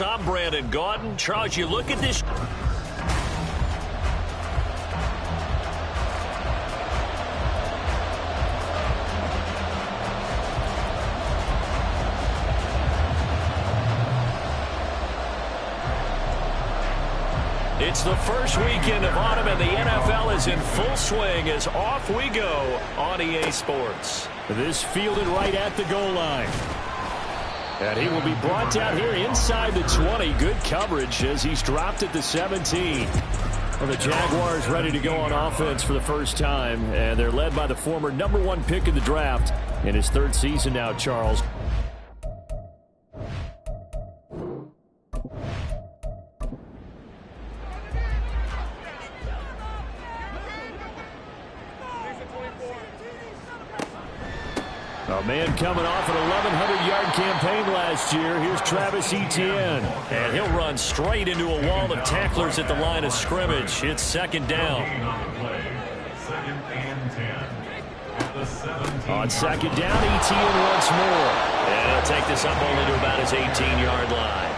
I'm Brandon Gaudin. Charles, you look at this. It's the first weekend of autumn, and the NFL is in full swing as off we go on EA Sports. This fielded right at the goal line. And he will be brought down here inside the 20. Good coverage as he's dropped at the 17. Well, the Jaguars ready to go on offense for the first time, and they're led by the former #1 pick in the draft in his third season now, Charles. A man coming off an 1,100-yard campaign last year. Here's Travis Etienne. And he'll run straight into a wall of tacklers at the line of scrimmage. It's second down. On second down, Etienne once more. And he'll take this up only to about his 18-yard line.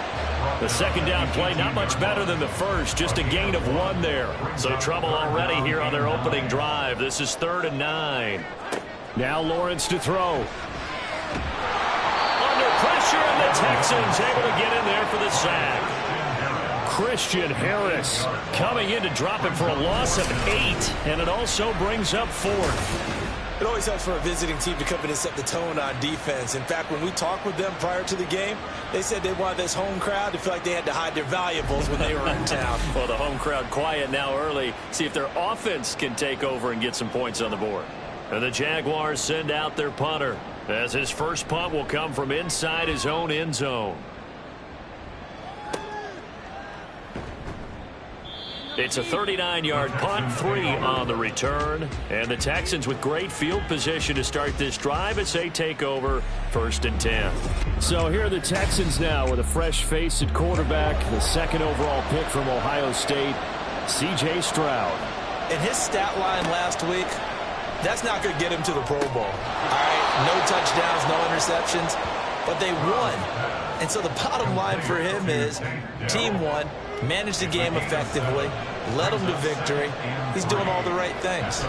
The second down play not much better than the first, just a gain of 1 there. So trouble already here on their opening drive. This is 3rd and 9. Now Lawrence to throw. Under pressure, and the Texans able to get in there for the sack. Christian Harris coming in to drop him for a loss of 8, and it also brings up 4th. It always helps for a visiting team to come in and set the tone on defense. In fact, when we talked with them prior to the game, they said they wanted this home crowd to feel like they had to hide their valuables when they were in town. Well, the home crowd quiet now early. See if their offense can take over and get some points on the board. And the Jaguars send out their punter, as his first punt will come from inside his own end zone. It's a 39-yard punt, 3 on the return. And the Texans with great field position to start this drive as they take over 1st and 10. So here are the Texans now with a fresh face at quarterback, the 2nd overall pick from Ohio State, C.J. Stroud. And his stat line last week, that's not going to get him to the Pro Bowl. All right, no touchdowns, no interceptions, but they won. And so the bottom line for him is team won, managed the game effectively, led them to victory. He's doing all the right things.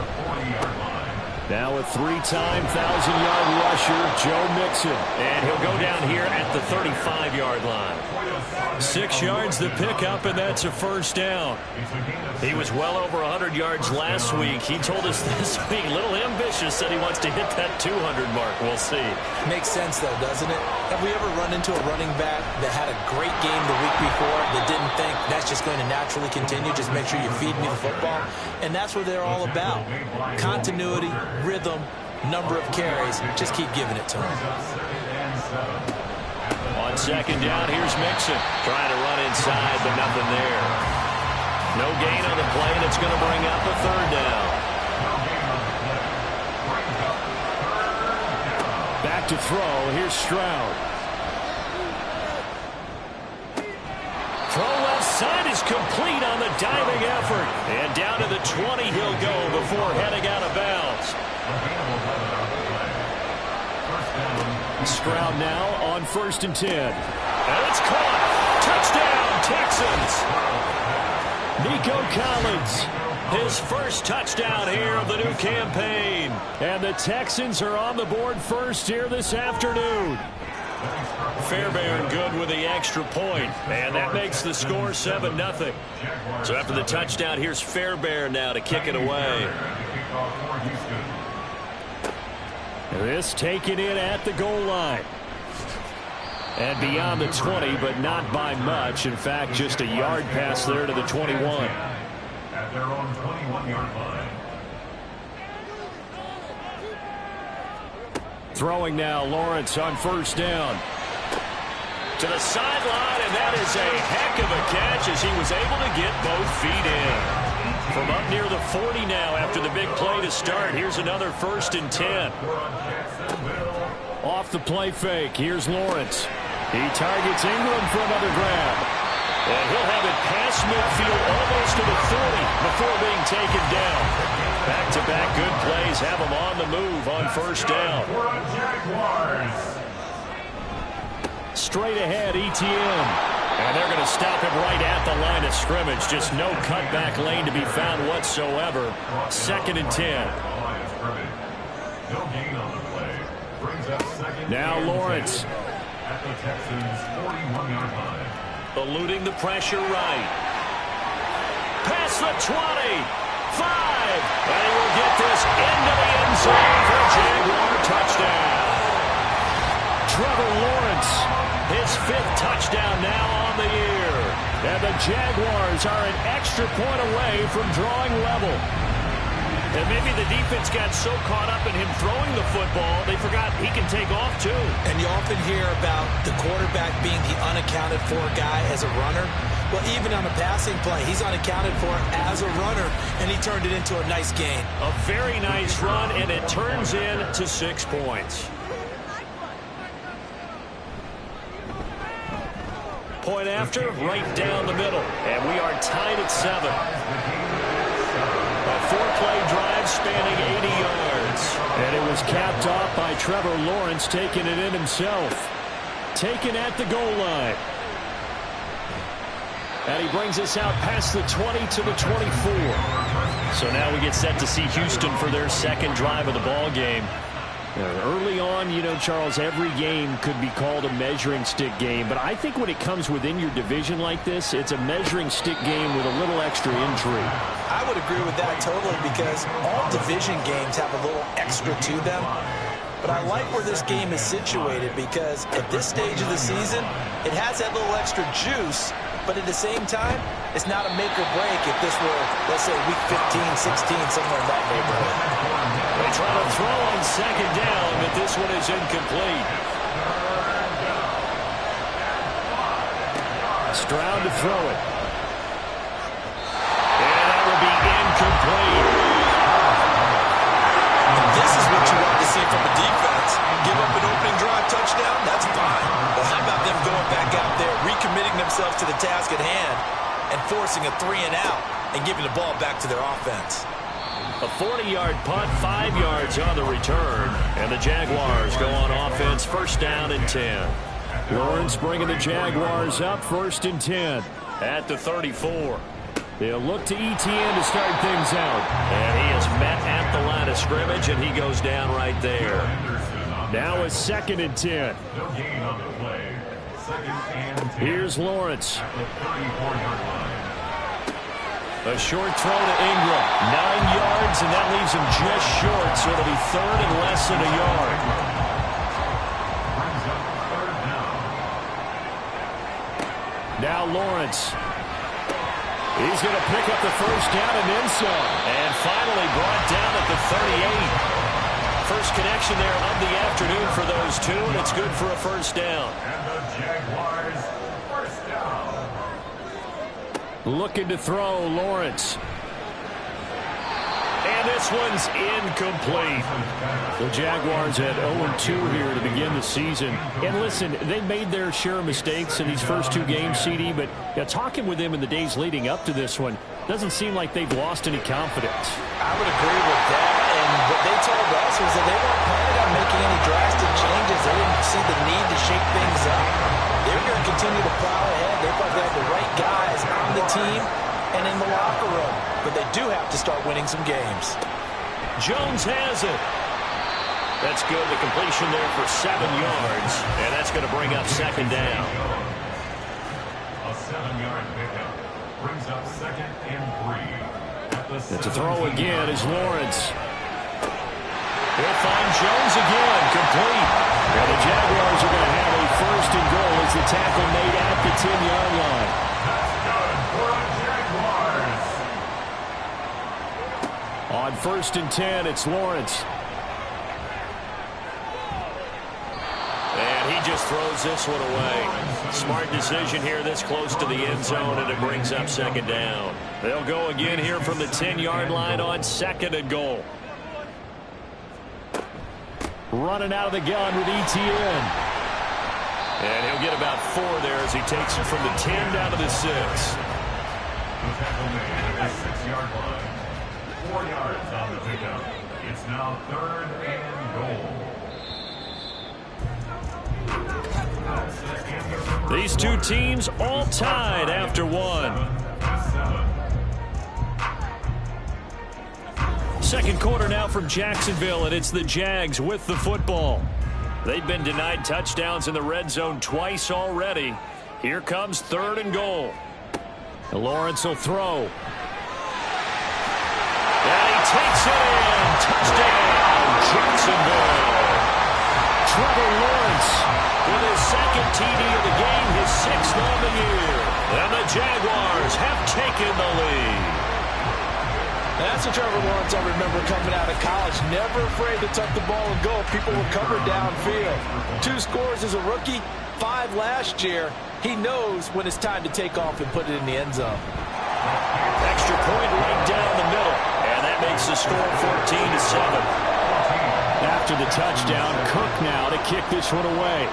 Now a 3-time 1,000-yard rusher, Joe Mixon. And he'll go down here at the 35-yard line. 6 yards the pickup, and that's a first down. He was well over 100 yards last week. He told us this week, a little ambitious, said he wants to hit that 200 mark. We'll see. Makes sense, though, doesn't it? Have we ever run into a running back that had a great game the week before that didn't think that's just going to naturally continue? Just make sure you feed me the football. And that's what they're all about. Continuity, rhythm, number of carries. Just keep giving it to him. On second down, here's Mixon. Trying to run inside, but nothing there. No gain on the play, and it's going to bring up a 3rd down. Back to throw. Here's Stroud. Throw left side is complete on the diving effort. And down to the 20 he'll go before heading out of bounds. Stroud now on 1st and 10. And it's caught. Touchdown, Texans. Nico Collins, his first touchdown here of the new campaign. And the Texans are on the board first here this afternoon. Fairbairn good with the extra point, and that makes the score 7-0. So after the touchdown, here's Fairbairn now to kick it away. This taken in at the goal line. And beyond the 20, but not by much. In fact, just a yard pass there to the 21. At their own 21-yard line. Throwing now, Lawrence on 1st down. To the sideline, and that is a heck of a catch as he was able to get both feet in. From up near the 40 now after the big play to start. Here's another 1st and 10. Off the play fake, here's Lawrence. He targets Ingram for another grab. And he'll have it past midfield almost to the 40 before being taken down. Back-to-back good plays have him on the move on 1st down. Straight ahead, ETN. And they're going to stop him right at the line of scrimmage. Just no cutback lane to be found whatsoever. 2nd and 10. No gain on the play. Brings up 2nd. Now Lawrence. At the Texans' 41-yard line. Eluding the pressure right. Past the 20. 5. And he will get this into the end zone for a Jaguar touchdown. Trevor Lawrence. His 5th touchdown now on the year. And the Jaguars are an extra point away from drawing level. And maybe the defense got so caught up in him throwing the football, they forgot he can take off too. And you often hear about the quarterback being the unaccounted for guy as a runner. Well, even on a passing play, he's unaccounted for as a runner, and he turned it into a nice gain. A very nice run, and it turns into 6 points. Point after, right down the middle. And we are tied at 7. A 4-play drive spanning 80 yards. And it was capped off by Trevor Lawrence taking it in himself. Taken at the goal line. And he brings us out past the 20 to the 24. So now we get set to see Houston for their 2nd drive of the ball game. Early on, you know, Charles, every game could be called a measuring stick game. But I think when it comes within your division like this, it's a measuring stick game with a little extra intrigue. I would agree with that totally because all division games have a little extra to them. But I like where this game is situated because at this stage of the season, it has that little extra juice. But at the same time, it's not a make or break if this were, let's say, week 15, 16, somewhere in that neighborhood. They try to throw on 2nd down, but this one is incomplete. Stroud to throw it. And that will be incomplete. And this is what you want to see from the defense. Give up an opening drive touchdown, that's fine. But how about them going back out there, recommitting themselves to the task at hand, and forcing a 3-and-out and giving the ball back to their offense? A 40-yard punt, 5 yards on the return. And the Jaguars go on offense, 1st down and 10. Lawrence bringing the Jaguars up, 1st and 10. At the 34. They'll look to ETN to start things out. And he is met at the line of scrimmage, and he goes down right there. Now a 2nd and 10. No gain on the play. 2nd and 10. Here's Lawrence. At the 34-yard line. A short throw to Ingram. 9 yards, and that leaves him just short, so it'll be 3rd and less than a yard. Brings up 3rd down. Now Lawrence. He's going to pick up the 1st down and then some. And finally brought down at the 38. First connection there of the afternoon for those two, and it's good for a 1st down. And the Jaguars' 1st down. Looking to throw, Lawrence. And this one's incomplete. The Jaguars had 0-2 here to begin the season. And listen, they made their share of mistakes in these first 2 games, CD, but talking with them in the days leading up to this one, doesn't seem like they've lost any confidence. I would agree with that. And what they told us was that they weren't planning on making any drastic changes. They didn't see the need to shake things up. They were going to continue to plow ahead. They thought they had the right guys on the team and in the locker room. But they do have to start winning some games. Jones has it. That's good. The completion there for 7 yards. And that's going to bring up 2nd down. A 7-yard pickup. Brings up 2nd and 3. And to throw again is Lawrence. He'll find Jones again, complete. And the Jaguars are going to have a 1st and goal as the tackle made at the 10-yard line. That's good for the Jaguars. On 1st and 10, it's Lawrence. And he just throws this one away. Smart decision here this close to the end zone, and it brings up 2nd down. They'll go again here from the 10-yard line on 2nd and goal. Running out of the gun with ETN. And he'll get about 4 there as he takes it from the 10 down to the 6. The tackle made at the 6-yard line. 4 yards on the pickup. It's now 3rd and goal. These two teams all tied after one. Second quarter now from Jacksonville, and it's the Jags with the football. They've been denied touchdowns in the red zone twice already. Here comes 3rd and goal. Lawrence will throw. And he takes it in. Touchdown, Jacksonville. Trevor Lawrence with his second TD of the game, his 6th on the year. And the Jaguars have taken the lead. That's the Trevor Lawrence I remember coming out of college. Never afraid to tuck the ball and go. People were covered downfield. 2 scores as a rookie, 5 last year. He knows when it's time to take off and put it in the end zone. Extra point right down the middle. And that makes the score 14-7. After the touchdown, Cook now to kick this one away.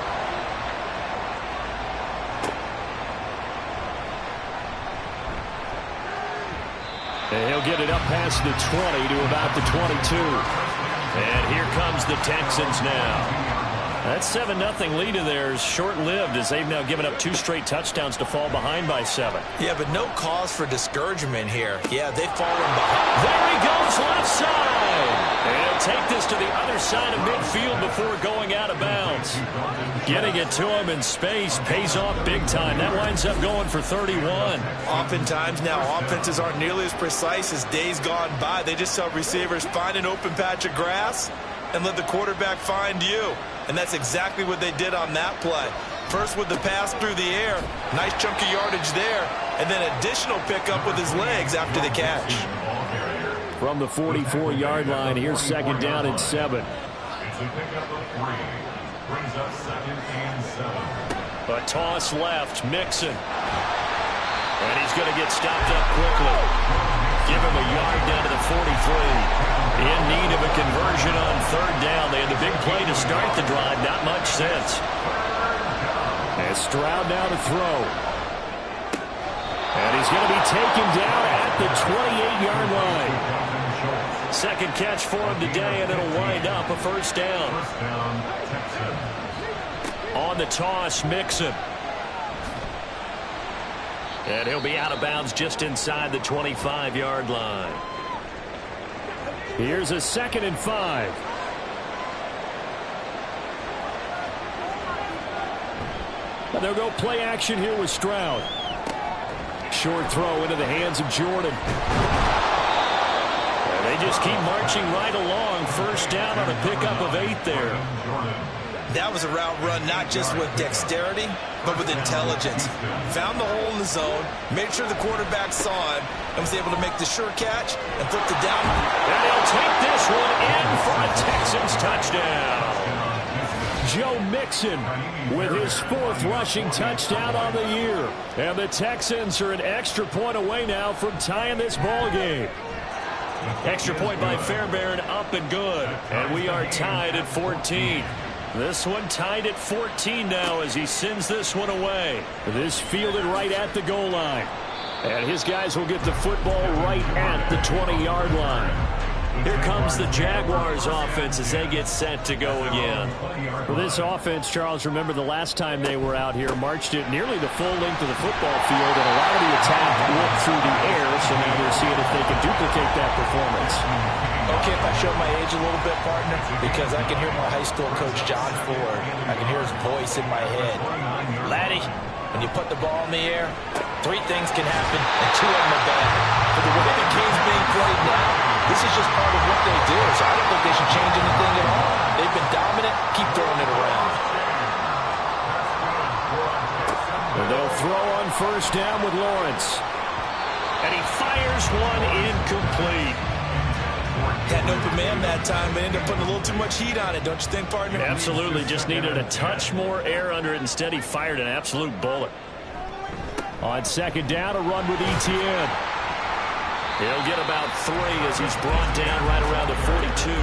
And he'll get it up past the 20 to about the 22. And here comes the Texans now. That 7-0 lead of theirs short-lived as they've now given up 2 straight touchdowns to fall behind by 7. Yeah, but no cause for discouragement here. Yeah, they've fallen behind. There he goes, left side. And he'll take this to the other side of midfield before going out of bounds. Getting it to him in space pays off big time. That winds up going for 31. Oftentimes now, offenses aren't nearly as precise as days gone by. They just tell receivers, find an open patch of grass and let the quarterback find you. And that's exactly what they did on that play. First with the pass through the air, nice chunk of yardage there, and then additional pickup with his legs after the catch. From the 44-yard line, here's 2nd down and 7. It's a pickup of 3. Brings up 2nd and 7. A toss left, Mixon. And he's going to get stopped up quickly. Give him a yard down to the 43. In need of a conversion on 3rd down. They had the big play to start the drive. Not much sense. And Stroud now to throw. And he's going to be taken down at the 28-yard line. Second catch for him today, and it'll wind up a 1st down. On the toss, Mixon. And he'll be out of bounds just inside the 25-yard line. Here's a 2nd and 5. And they'll go play action here with Stroud. Short throw into the hands of Jordan. And they just keep marching right along. 1st down on a pickup of 8 there. That was a route run not just with dexterity, but with intelligence. Found the hole in the zone, made sure the quarterback saw him, and was able to make the sure catch and flip the down. And they'll take this one in for a Texans touchdown. Joe Mixon with his 4th rushing touchdown on the year. And the Texans are an extra point away now from tying this ball game. Extra point by Fairbairn, up and good. And we are tied at 14. This one tied at 14 now as he sends this one away. This fielded right at the goal line. And his guys will get the football right at the 20-yard line. Here comes the Jaguars offense as they get set to go again. For this offense, Charles, remember the last time they were out here, marched it nearly the full length of the football field, and a lot of the attack went through the air, so now they're seeing if they can duplicate that performance. Okay, if I show my age a little bit, partner, because I can hear my high school coach, John Ford. I can hear his voice in my head. Laddie, when you put the ball in the air, 3 things can happen, and 2 of them are bad. For the way the game's being played now, this is just part of what they do, so I don't think they should change anything at all. They've been dominant. Keep throwing it around. And they'll throw on 1st down with Lawrence. And he fires one incomplete. Had an open man that time, but ended up putting a little too much heat on it, don't you think, partner? Absolutely. Just needed a touch more air under it. Instead, he fired an absolute bullet. On 2nd down, a run with Etienne. He'll get about 3 as he's brought down right around the 42.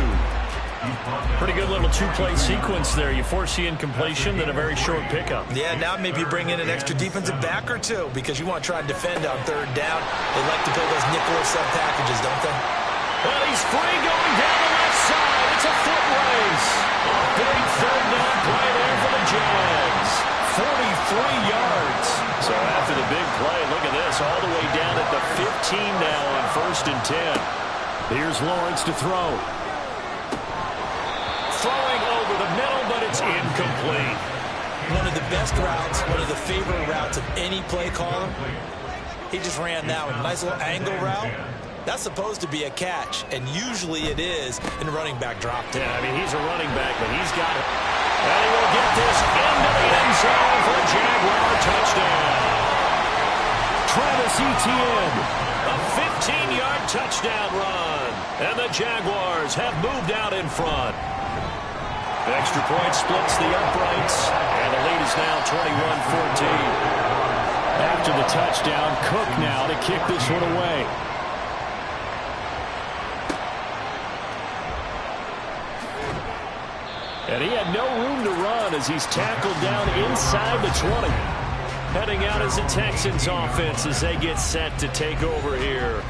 Pretty good little 2-play sequence there. You force the incompletion, then a very short pickup. Yeah, now maybe you bring in an extra defensive back or 2 because you want to try and defend on 3rd down. They like to build those nickel or sub packages, don't they? Well, he's free going down the left side. It's a foot race. A big 3rd down play there for the Jags. yards. So after the big play, look at this, all the way down at the 15 now on 1st and 10. Here's Lawrence to throw. Throwing over the middle, but it's incomplete. One of the best routes, one of the favorite routes of any play caller. He just ran that one. Nice little angle route. That's supposed to be a catch, and usually it is in running back drop down. Yeah, I mean, he's a running back, but he's got it. And he will get this into the end zone for a Jaguar touchdown. Travis Etienne. A 15-yard touchdown run. And the Jaguars have moved out in front. The extra point splits the uprights, and the lead is now 21-14. After the touchdown, Cook now to kick this one away. And he had no room to run as he's tackled down inside the 20. Heading out as the Texans offense as they get set to take over here.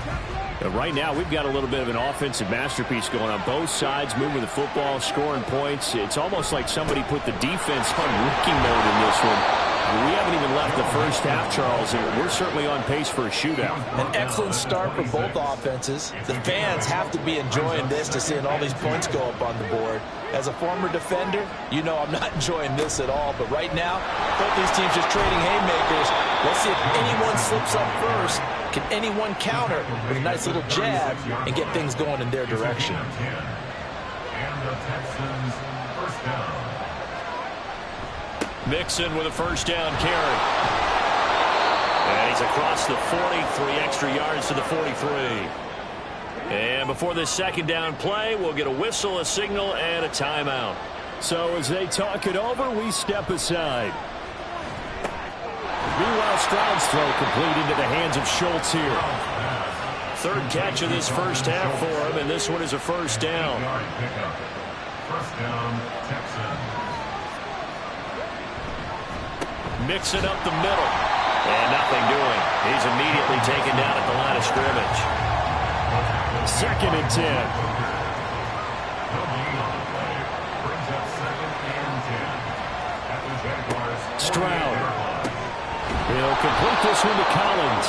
But right now, we've got a little bit of an offensive masterpiece going on. Both sides moving the football, scoring points. It's almost like somebody put the defense on rookie mode in this one. We haven't even left the first half, Charles, and we're certainly on pace for a shootout. An excellent start for both offenses. The fans have to be enjoying this to seeing all these points go up on the board. As a former defender, you know I'm not enjoying this at all. But right now, both these teams just trading haymakers. Let's see if anyone slips up first. Can anyone counter with a nice little jab and get things going in their direction? And the Texans first down. Mixon with a first down carry. And he's across the 40, 3 extra yards to the 43. And before this second down play, we'll get a whistle, a signal, and a timeout. So as they talk it over, we step aside. Meanwhile, Stroud's throw complete into the hands of Schultz here. Third catch of this first half for him, and this one is a first down. First down, Texans. Mixing up the middle. And nothing doing. He's immediately taken down at the line of scrimmage. 2nd and 10. Stroud. He'll complete this one to Collins.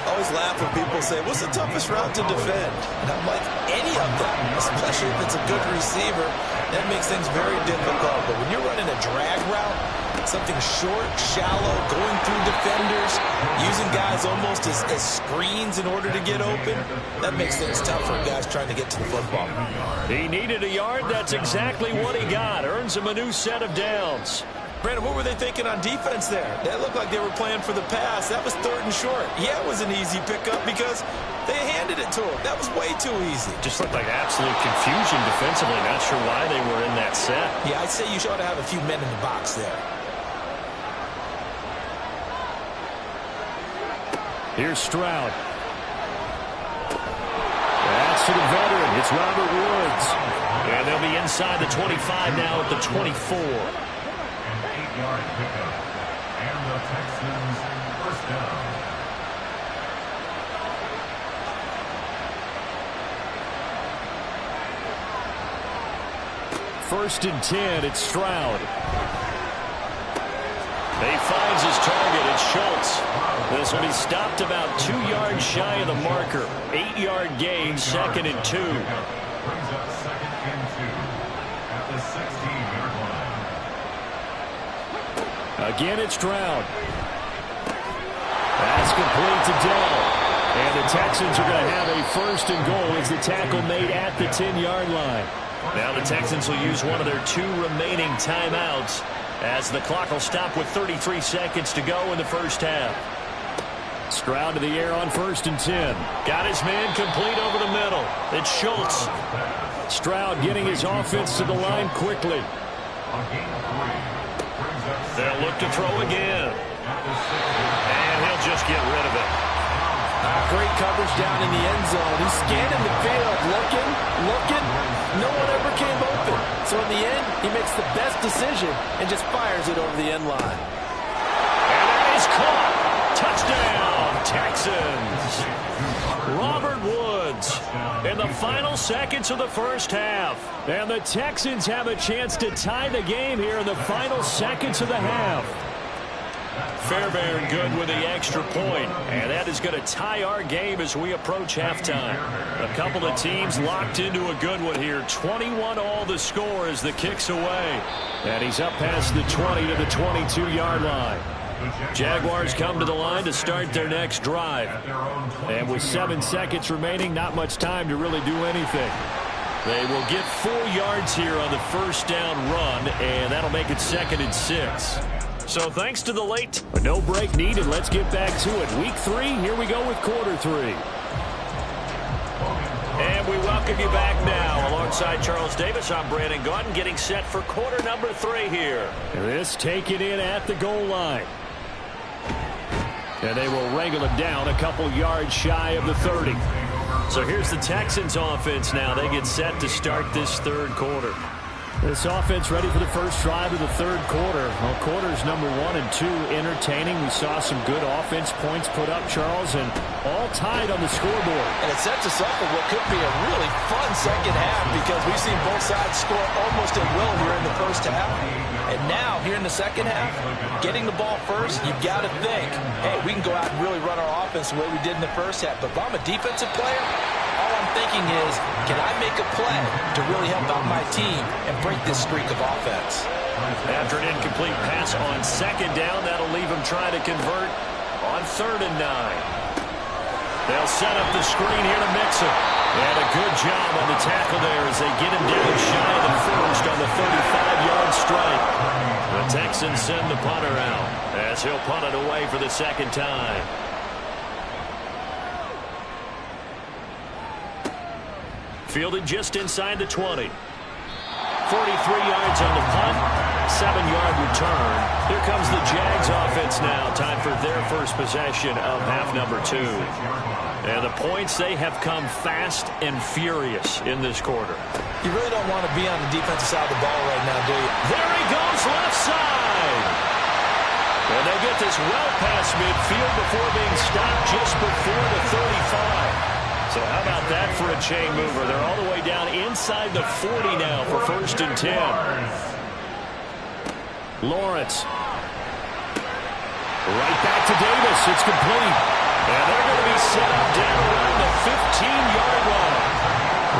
Always laugh when people say, what's the toughest route to defend? And I'm like, any of them, especially if it's a good receiver. That makes things very difficult. But when you're running a drag route, something short, shallow, going through defenders, using guys almost as screens in order to get open, that makes things tough for guys trying to get to the football. He needed a yard. That's exactly what he got. Earns him a new set of downs. Brandon, what were they thinking on defense there? That looked like they were playing for the pass. That was 3rd and short. Yeah, it was an easy pickup because they handed it to him. That was way too easy. Just looked like absolute confusion defensively. Not sure why they were in that set. Yeah, I'd say you ought to have a few men in the box there. Here's Stroud. That's to the veteran. It's Robert Woods. And they'll be inside the 25 now at the 24. An 8-yard pickup. And the Texans first down. First and 10, it's Stroud. He finds his target. It's Schultz. This will be stopped about 2 yards shy of the marker. 8-yard gain, 2nd and 2. Brings up 2nd and 2 at the 16-yard line. Again, it's Stroud. That's complete to Dell. And the Texans are going to have a 1st and goal as the tackle made at the 10-yard line. Now the Texans will use one of their 2 remaining timeouts as the clock will stop with 33 seconds to go in the first half. Stroud to the air on 1st and 10. Got his man complete over the middle. It's Schultz. Stroud getting his offense to the line quickly. They'll look to throw again. And he'll just get rid of it. Great coverage down in the end zone. He's scanning the field, looking. No one ever came open. So in the end, he makes the best decision and just fires it over the end line. And that is caught. Touchdown, Texans. Robert Woods. in the final seconds of the first half. And the Texans have a chance to tie the game here in the final seconds of the half. Fairbairn good with the extra point, and that is going to tie our game as we approach halftime. A couple of teams locked into a good one here. 21-all the score as the kick's away. And he's up past the 20 to the 22-yard line. Jaguars come to the line to start their next drive. And with 7 seconds remaining, not much time to really do anything. They will get 4 yards here on the first down run, and that'll make it 2nd and 6. So thanks to the late. No break needed. Let's get back to it. Week 3, here we go with quarter 3. And we welcome you back now. Alongside Charles Davis, I'm Brandon Gaudin, getting set for quarter number 3 here. This taken in at the goal line. And they will wrangle him down a couple yards shy of the 30. So here's the Texans offense now. They get set to start this third quarter. This offense ready for the first drive of the third quarter. Well, quarters number 1 and 2 entertaining. We saw some good offense points put up, Charles, and all tied on the scoreboard. And it sets us up for what could be a really fun second half because we've seen both sides score almost at will here in the first half. And now, here in the second half, getting the ball first, you've got to think, hey, we can go out and really run our offense the way we did in the first half. But if I'm a defensive player, all I'm thinking is, can I make a play to really help out my team and break this streak of offense? After an incomplete pass on second down, that'll leave him trying to convert on 3rd and 9. They'll set up the screen here to Mixon. And a good job on the tackle there as they get him down shy of the first on the 35-yard strike. The Texans send the punter out as he'll punt it away for the second time. Fielded just inside the 20. 43 yards on the punt, 7-yard return. Here comes the Jags offense now. Time for their first possession of half number 2. And the points, they have come fast and furious in this quarter. You really don't want to be on the defensive side of the ball right now, do you? There he goes, left side. And they get this well past midfield before being stopped just before the 35. So how about that for a chain mover? They're all the way down inside the 40 now for 1st and 10. Lawrence. Right back to Davis. It's complete. And they're going to be set up down around the 15-yard line.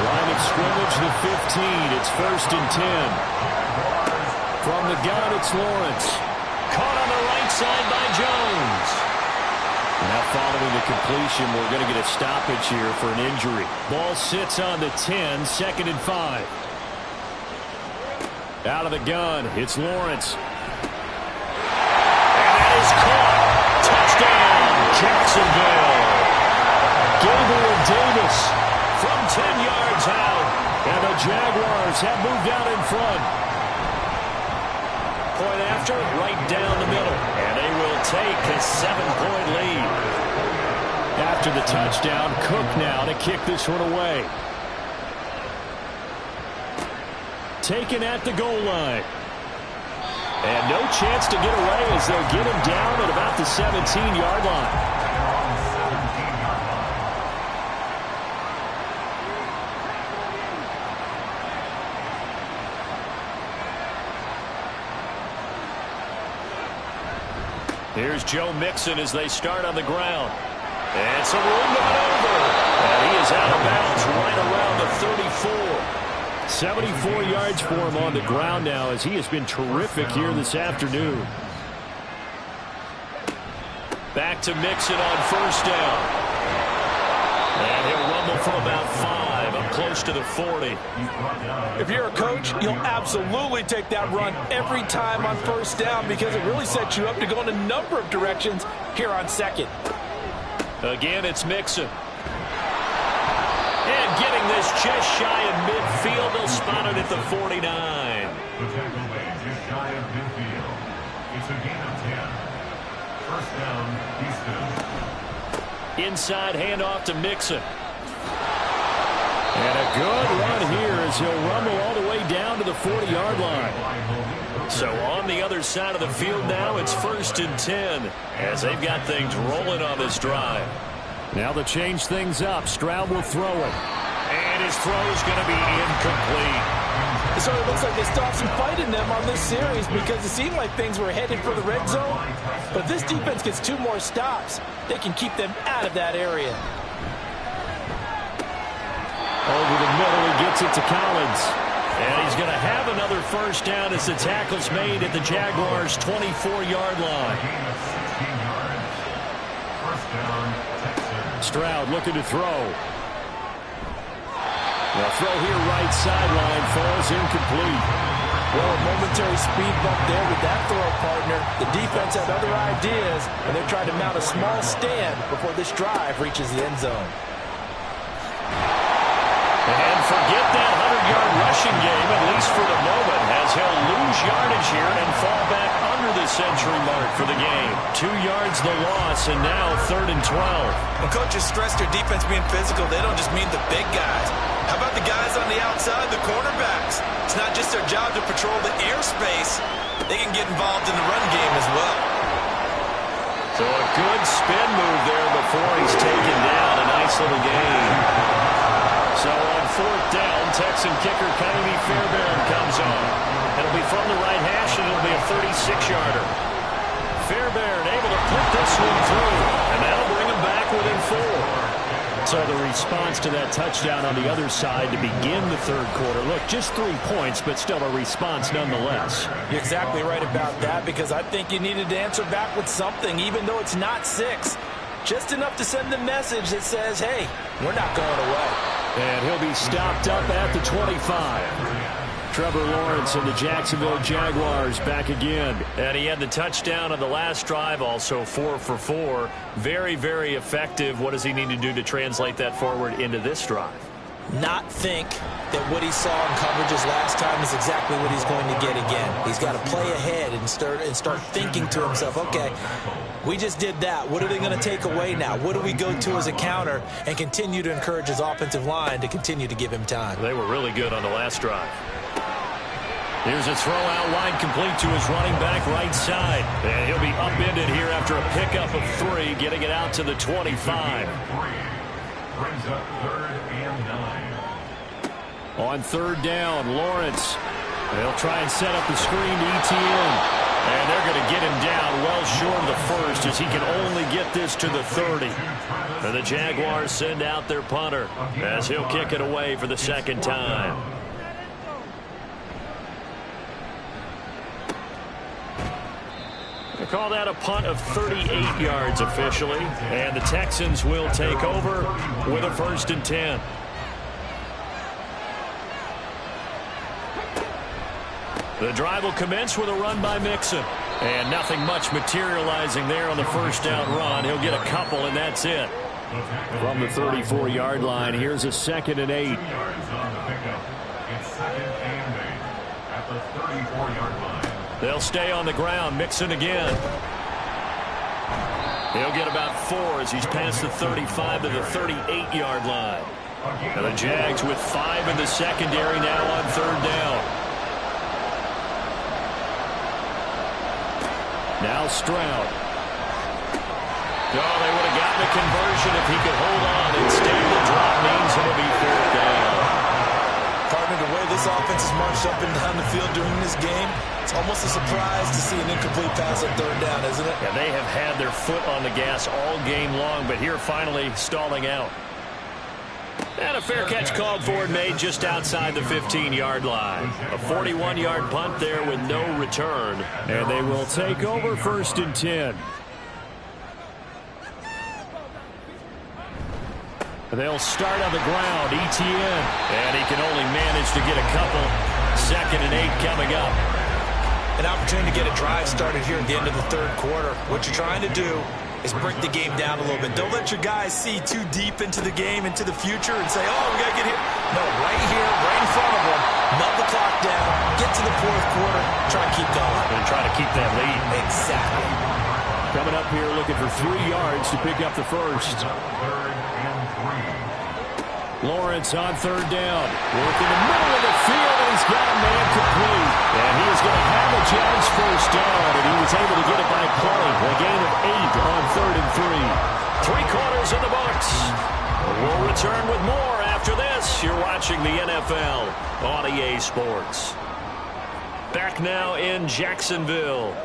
Line of scrimmage, the 15. It's 1st and 10. From the gun, it's Lawrence. Caught on the right side by Jones. Now following the completion, we're going to get a stoppage here for an injury. Ball sits on the 10, 2nd and 5. Out of the gun, it's Lawrence. And that is caught. Touchdown, Jacksonville. Gable and Davis from 10 yards out. And the Jaguars have moved out in front. Point after, right down the middle. And they will take a 7-point lead. After the touchdown, Cook now to kick this one away. Taken at the goal line. And no chance to get away as they'll get him down at about the 17-yard line. Here's Joe Mixon as they start on the ground. And some room to maneuver. And he is out of bounds right around the 34. 74 yards for him on the ground now as he has been terrific here this afternoon. Back to Mixon on 1st down. And he'll rumble from about 5 up close to the 40. If you're a coach, you'll absolutely take that run every time on 1st down because it really sets you up to go in a number of directions here on 2nd. Again, it's Mixon. And getting this just shy of midfield. They'll spot it at the 49. The tackle made just shy of midfield. It's a gain of 10. 1st down, Houston. Inside handoff to Mixon. And a good run here as he'll rumble all the way down to the 40-yard line. So on the other side of the field now, it's 1st and 10 as they've got things rolling on this drive. Now to change things up, Stroud will throw it. his throw is going to be incomplete. It sort of looks like they stopped some fight in them on this series because it seemed like things were headed for the red zone. But this defense gets 2 more stops. They can keep them out of that area. Over the middle, he gets it to Collins. And he's going to have another first down as the tackle's made at the Jaguars' 24-yard line. Stroud looking to throw. The throw here right sideline falls incomplete. Well, a momentary speed bump there with that throw partner. The defense had other ideas, and they're trying to mount a small stand before this drive reaches the end zone. And forget that 100-yard rushing game, at least for the moment, as he'll lose yardage here and fall back under the century mark for the game. 2 yards the loss, and now 3rd and 12. When coaches stress their defense being physical, they don't just mean the big guys. How about the guys on the outside, the cornerbacks? It's not just their job to patrol the airspace. They can get involved in the run game as well. So a good spin move there before he's taken down. A nice little gain. So on 4th down, Texan kicker Kennedy Fairbairn comes on. It'll be from the right hash, and it'll be a 36-yarder. Fairbairn able to put this one through, and that'll bring him back within 4. So the response to that touchdown on the other side to begin the 3rd quarter. Look, just 3 points, but still a response nonetheless. You're exactly right about that, because I think you needed to answer back with something, even though it's not 6. Just enough to send the message that says, hey, we're not going away. And he'll be stopped up at the 25. Trevor Lawrence and the Jacksonville Jaguars back again. And he had the touchdown on the last drive, also 4 for 4. Very, very effective. What does he need to do to translate that forward into this drive? Not think that what he saw in coverages last time is exactly what he's going to get again. He's got to play ahead and start thinking to himself, okay, we just did that. What are they going to take away now? What do we go to as a counter? And continue to encourage his offensive line to continue to give him time. They were really good on the last drive. Here's a throw out wide complete to his running back right side. And he'll be upended here after a pickup of 3, getting it out to the 25. Brings up 3rd and 9. On 3rd down, Lawrence. They'll try and set up the screen to ETN. And they're going to get him down well short of the 1st as he can only get this to the 30. And the Jaguars send out their punter as he'll kick it away for the 2nd time. They call that a punt of 38 yards officially. And the Texans will take over with a 1st and 10. The drive will commence with a run by Mixon. And nothing much materializing there on the 1st down run. He'll get a couple, and that's it. From the 34-yard line, here's a 2nd and 8. Yards on the pickup. It's 2nd and 8 at the 34-yard line. They'll stay on the ground. Mixon again. He'll get about 4 as he's past the 35 to the 38-yard line. And the Jags with 5 in the secondary now on 3rd down. Now Stroud. Oh, they would have gotten a conversion if he could hold on. Instead, the drop means it'll be 4th down. Partner, the way this offense has marched up and down the field during this game, it's almost a surprise to see an incomplete pass on 3rd down, isn't it? Yeah, they have had their foot on the gas all game long, but here finally stalling out. And a fair catch called for and made just outside the 15-yard line. A 41-yard punt there with no return. And they will take over 1st and 10. They'll start on the ground. ETN. And he can only manage to get a couple. 2nd and 8 coming up. An opportunity to get a drive started here at the end of the 3rd quarter. What you're trying to do is break the game down a little bit. Don't let your guys see too deep into the game, into the future, and say, oh, we got to get here. No, right here, right in front of them, melt the clock down, get to the 4th quarter, try to keep going. And try to keep that lead. Exactly. Coming up here looking for 3 yards to pick up the 1st. Lawrence on 3rd down. Work in the middle of the field, and he's got a man complete. And he is going to have a Jags 1st down, and he was able to get it by play. A gain of 8 on 3rd and 3. 3 quarters in the books. We'll return with more after after this, you're watching the NFL on EA Sports. Back now in Jacksonville.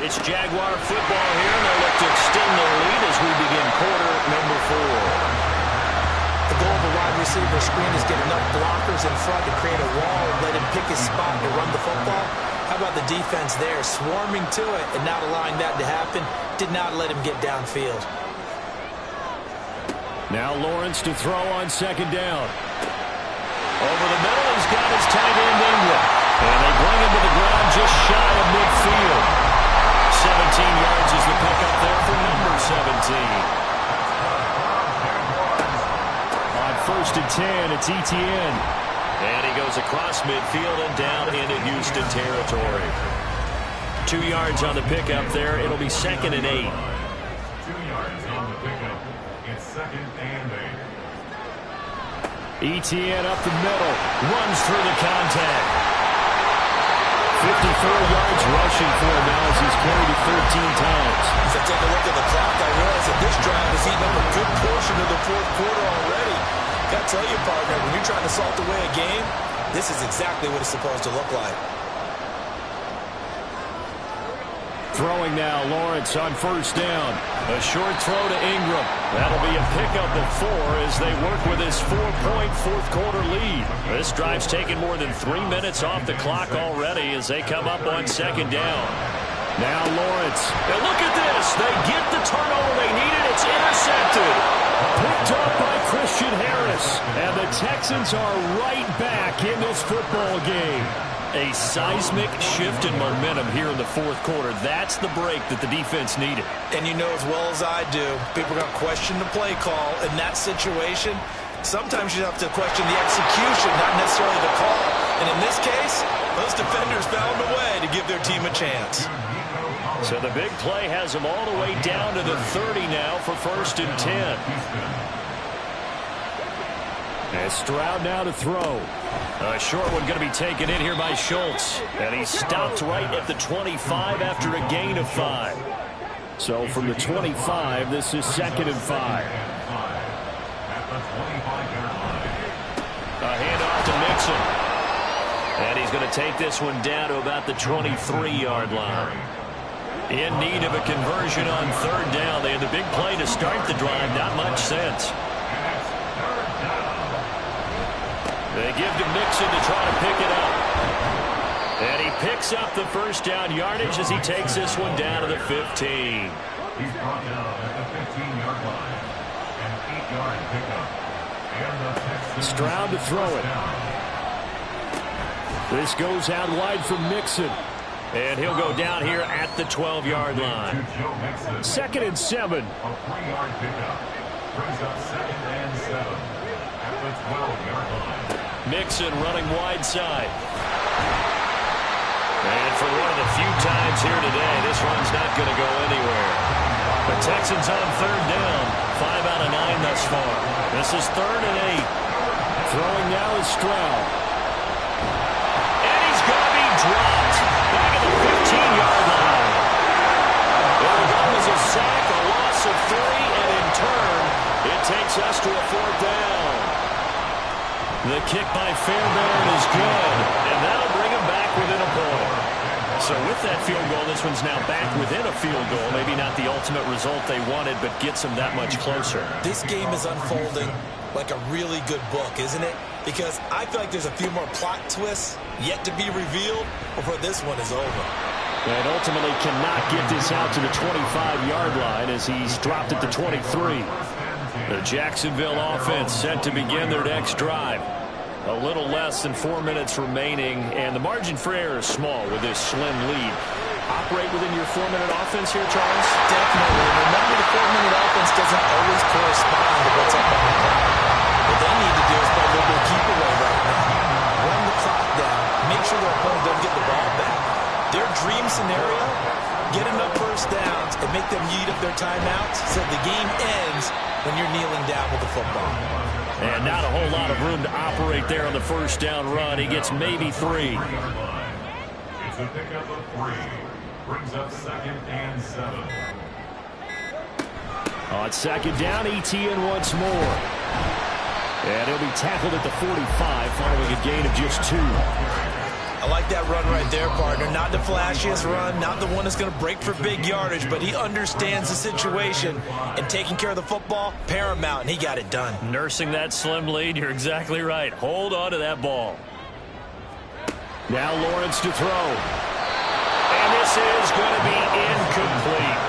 It's Jaguar football here, and they'll look to extend their lead as we begin quarter number 4. The goal of a wide receiver screen is get enough blockers in front to create a wall and let him pick his spot to run the football. How about the defense there, swarming to it and not allowing that to happen? Did not let him get downfield. Now Lawrence to throw on second down. Over the middle, he's got his tight end Ingram. And they bring him to the ground just shy of midfield. 17 yards is the pickup there for number 17. On 1st and 10, it's Etienne. And he goes across midfield and down into Houston territory. 2 yards on the pickup there. It'll be 2nd and 8. 2 yards on the pickup. It's 2nd and 8. Etienne up the middle. Runs through the contact. 54 yards rushing for him now as he's carried it 13 times. As I take a look at the clock, I realize that this drive has eaten up a good portion of the 4th quarter already. Got to tell you, partner, when you're trying to salt away a game, this is exactly what it's supposed to look like. Throwing now, Lawrence on 1st down. A short throw to Ingram. That'll be a pickup of 4 as they work with his 4-point 4th quarter lead. This drive's taken more than 3 minutes off the clock already as they come up on 2nd down. Now Lawrence. And look at this. They get the turnover they needed. It's intercepted. Picked up by Christian Harris. And the Texans are right back in this football game. A seismic shift in momentum here in the 4th quarter. That's the break that the defense needed. And you know as well as I do, people are going to question the play call in that situation. Sometimes you have to question the execution, not necessarily the call. And in this case, those defenders found a way to give their team a chance. So the big play has them all the way down to the 30 now for 1st and 10. And Stroud now to throw. A short one going to be taken in here by Schultz. And he stopped right at the 25 after a gain of 5. So from the 25, this is 2nd and 5. A handoff to Mixon. And he's going to take this one down to about the 23-yard line. In need of a conversion on 3rd down. They had the big play to start the drive. Not much sense. They give to Mixon to try to pick it up. And he picks up the 1st down yardage as he takes this one down to the 15. He's brought down at the 15-yard line. An 8-yard pickup. And the Texans Stroud to throw it. This goes out wide from Mixon. And he'll go down here at the 12-yard line. 2nd and 7. A 3-yard pickup. Brings up 2nd and 7 at the 12-yard line. Mixon running wide side. And for one of the few times here today, this run's not going to go anywhere. The Texans on 3rd down. 5 out of 9 thus far. This is 3rd and 8. Throwing now is Stroud. And he's going to be dropped. Back at the 15-yard line. There goes a sack, a loss of 3, and in turn, it takes us to a 4th down. The kick by Fairbairn is good, and that'll bring him back within a point. So with that field goal, this one's now back within a field goal. Maybe not the ultimate result they wanted, but gets them that much closer. This game is unfolding like a really good book, isn't it? Because I feel like there's a few more plot twists yet to be revealed before this one is over. And ultimately cannot get this out to the 25-yard line as he's dropped at the 23. The Jacksonville offense set to begin their next drive. A little less than 4 minutes remaining, and the margin for error is small with this slim lead. Operate within your 4-minute offense here, Charles? Definitely. Remember, the 4-minute offense doesn't always correspond to what's up on the clock. What they need to do is play a little bit of keep away right now. Run the clock down. Make sure their opponent doesn't get the ball back. Their dream scenario, get enough 1st downs and make them eat up their timeouts so the game ends when you're kneeling down with the football. And not a whole lot of room to operate there on the 1st down run. He gets maybe 3. It's a pickup of 3. Brings up 2nd and 7. On 2nd down, Etienne once more. And he'll be tackled at the 45 following a gain of just 2. I like that run right there, partner. Not the flashiest run, not the one that's going to break for big yardage, but he understands the situation, and taking care of the football, paramount, and he got it done. Nursing that slim lead, you're exactly right. Hold on to that ball. Now Lawrence to throw. And this is going to be incomplete.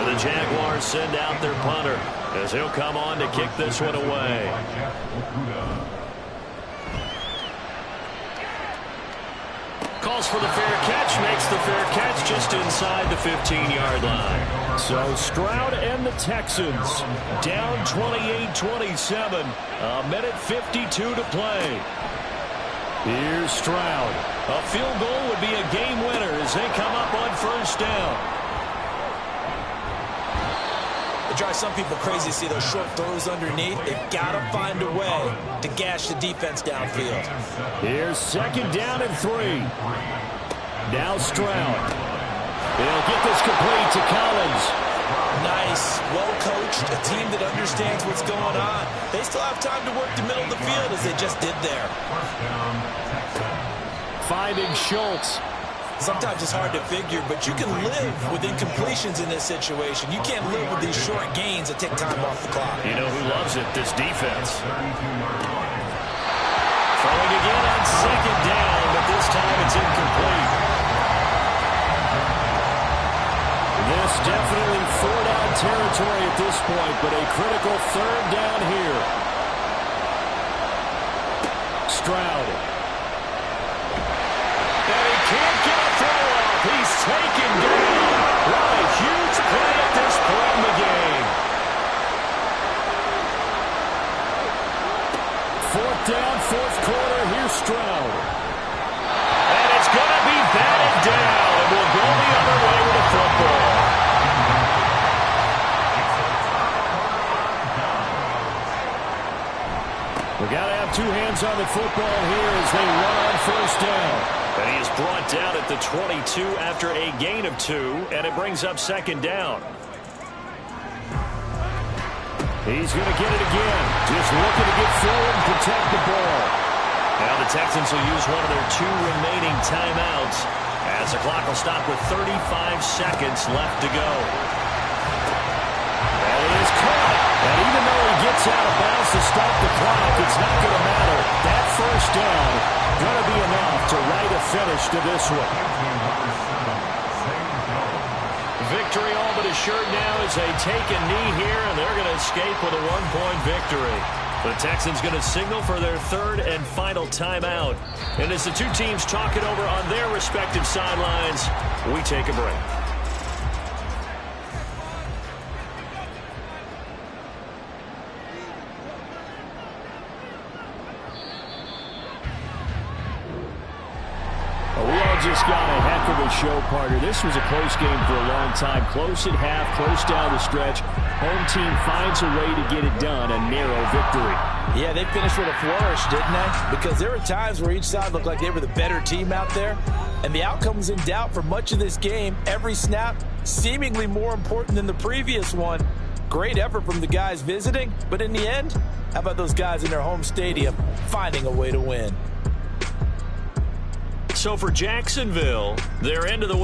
And the Jaguars send out their punter as he'll come on to kick this one away. Calls for the fair catch, makes the fair catch just inside the 15-yard line. So Stroud and the Texans down 28-27. A minute 52 to play. Here's Stroud. A field goal would be a game winner as they come up on first down. It drives some people crazy to see those short throws underneath. They've got to find a way to gash the defense downfield. Here's second down and 3. Now Stroud. They'll get this complete to Collins. Nice, well coached, a team that understands what's going on. They still have time to work the middle of the field as they just did there. Finding Schultz. Sometimes it's hard to figure, but you can live with incompletions in this situation. You can't live with these short gains that take time off the clock. You know who loves it? This defense. Throwing again on second down, but this time it's incomplete. This definitely 4-down territory at this point, but a critical third down here. Stroud. And he can't get a throw off. He's taken down. What a huge play at this point in the game. 4th down, 4th quarter. Here's Stroud. And it's going to be batted down. And we'll go the other way with the football. We got to have 2 hands on the football here as they run on first down. And he is brought down at the 22 after a gain of 2, and it brings up second down. He's going to get it again. Just looking to get forward and protect the ball. Now the Texans will use one of their 2 remaining timeouts as the clock will stop with 35 seconds left to go. And it is caught. And even though he gets out of bounds to stop the clock, it's not going to matter. That first down going to be enough to write a finish to this one. Victory all but assured now as they take a knee here, and they're going to escape with a 1-point victory. The Texans going to signal for their 3rd and final timeout. And as the 2 teams talk it over on their respective sidelines, we take a break. Just got a heck of a show, partner. This was a close game for a long time. Close at half, close down the stretch. Home team finds a way to get it done. A narrow victory. Yeah, they finished with a flourish, didn't they? Because there were times where each side looked like they were the better team out there. And the outcome was in doubt for much of this game. Every snap seemingly more important than the previous one. Great effort from the guys visiting. But in the end, how about those guys in their home stadium finding a way to win? So for Jacksonville, their end of the